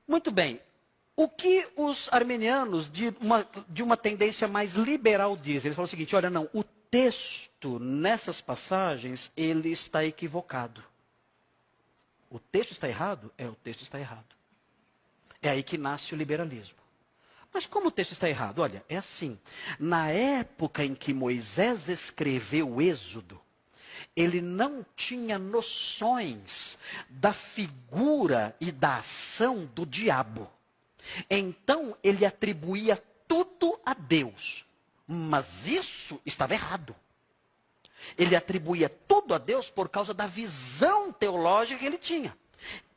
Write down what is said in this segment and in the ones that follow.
Muito bem. O que os armenianos de uma tendência mais liberal dizem? Eles falam o seguinte, olha, não, o texto nessas passagens, ele está equivocado. O texto está errado? É, o texto está errado. É aí que nasce o liberalismo. Mas como o texto está errado? Olha, é assim. Na época em que Moisés escreveu o Êxodo, ele não tinha noções da figura e da ação do diabo. Então, ele atribuía tudo a Deus. Mas isso estava errado. Ele atribuía tudo a Deus por causa da visão teológica que ele tinha.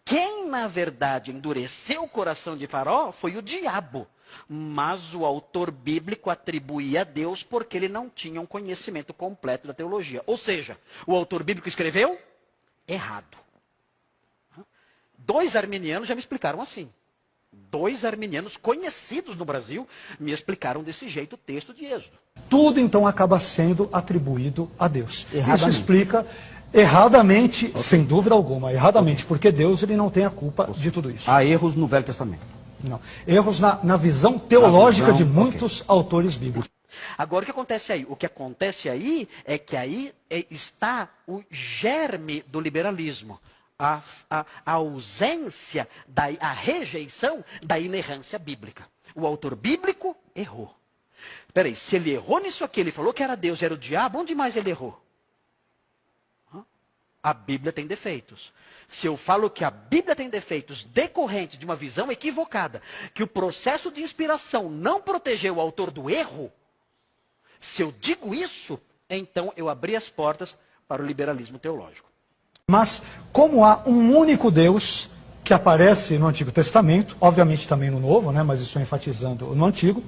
Quem, na verdade, endureceu o coração de Faraó foi o diabo. Mas o autor bíblico atribuía a Deus porque ele não tinha um conhecimento completo da teologia. Ou seja, o autor bíblico escreveu errado. 2 arminianos já me explicaram assim. 2 arminianos conhecidos no Brasil me explicaram desse jeito o texto de Êxodo. Tudo então acaba sendo atribuído a Deus. Isso explica erradamente, sem dúvida alguma, erradamente, porque Deus ele não tem a culpa de tudo isso. Há erros no Velho Testamento. Não. Erros na visão teológica de muitos autores bíblicos. Agora o que acontece aí? O que acontece aí é que aí está o germe do liberalismo. A ausência, a rejeição da inerrância bíblica. O autor bíblico errou. Espera aí, se ele errou nisso aqui, ele falou que era Deus, era o diabo, onde mais ele errou? A Bíblia tem defeitos. Se eu falo que a Bíblia tem defeitos decorrentes de uma visão equivocada, que o processo de inspiração não protegeu o autor do erro, se eu digo isso, então eu abri as portas para o liberalismo teológico. Mas como há um único Deus que aparece no Antigo Testamento, obviamente também no Novo, né, mas estou enfatizando no Antigo,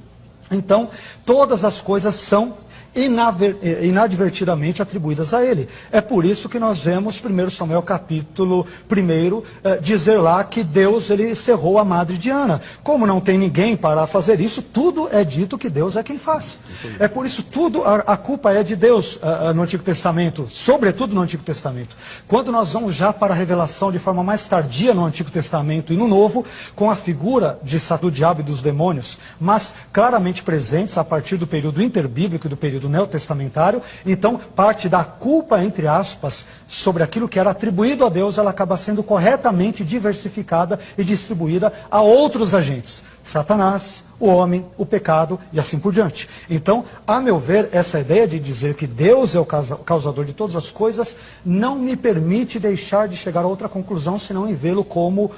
então todas as coisas são inadvertidamente atribuídas a ele. É por isso que nós vemos 1 Samuel capítulo 1 dizer lá que Deus ele cerrou a madre de Ana. Como não tem ninguém para fazer isso, tudo é dito que Deus é quem faz. É por isso tudo, a culpa é de Deus no Antigo Testamento, sobretudo no Antigo Testamento. Quando nós vamos já para a revelação de forma mais tardia no Antigo Testamento e no Novo, com a figura do diabo e dos demônios, mas claramente presentes a partir do período interbíblico e do período neotestamentário, então parte da culpa, entre aspas, sobre aquilo que era atribuído a Deus, ela acaba sendo corretamente diversificada e distribuída a outros agentes. Satanás, o homem, o pecado e assim por diante. Então, a meu ver, essa ideia de dizer que Deus é o causador de todas as coisas não me permite deixar de chegar a outra conclusão, senão em vê-lo como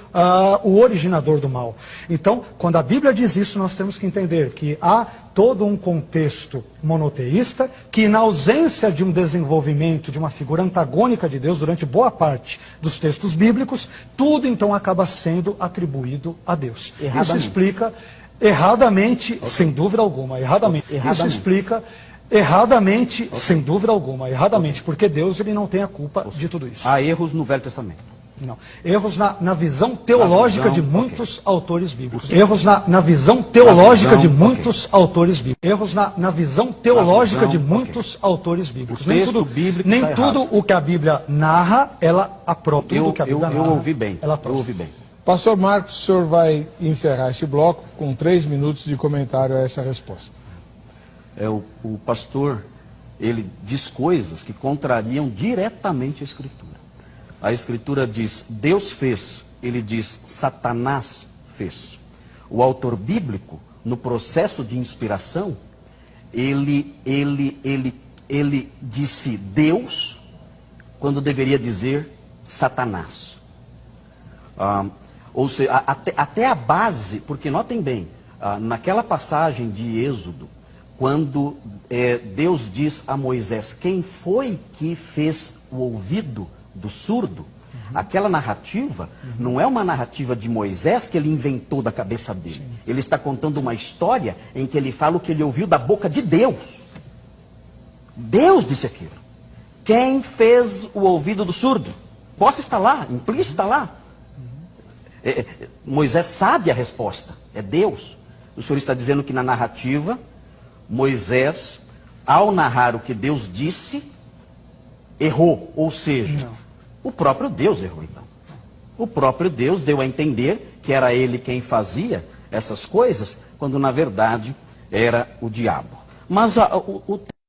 o originador do mal. Então, quando a Bíblia diz isso, nós temos que entender que há todo um contexto monoteísta que, na ausência de um desenvolvimento de uma figura antagônica de Deus durante boa parte dos textos bíblicos, tudo então acaba sendo atribuído a Deus. Isso explica erradamente, sem dúvida alguma, erradamente. Isso explica erradamente, sem dúvida alguma, erradamente, porque Deus ele não tem a culpa de tudo isso. Há erros no Velho Testamento. Não. Erros na visão teológica de muitos autores bíblicos. Erros na visão teológica de muitos autores bíblicos. Erros na visão teológica de muitos autores bíblicos. Nem tudo o que a Bíblia narra, ela aprova. Tudo que a Bíblia narra, eu ouvi bem. Ela aprova. Eu ouvi bem. Pastor Marcos, o senhor vai encerrar este bloco com 3 minutos de comentário a essa resposta. O pastor, ele diz coisas que contrariam diretamente a Escritura. A Escritura diz, Deus fez, ele diz, Satanás fez. O autor bíblico, no processo de inspiração, ele disse Deus, quando deveria dizer Satanás. Ou seja, até a base, porque notem bem, naquela passagem de Êxodo, quando Deus diz a Moisés, quem foi que fez o ouvido do surdo? Aquela narrativa não é uma narrativa de Moisés que ele inventou da cabeça dele. Ele está contando uma história em que ele fala o que ele ouviu da boca de Deus. Deus disse aquilo. Quem fez o ouvido do surdo? Posta está lá, implícita lá. Moisés sabe a resposta, é Deus. O Senhor está dizendo que na narrativa, Moisés, ao narrar o que Deus disse, errou. Ou seja, o próprio Deus errou então. O próprio Deus deu a entender que era ele quem fazia essas coisas, quando na verdade era o diabo. Mas o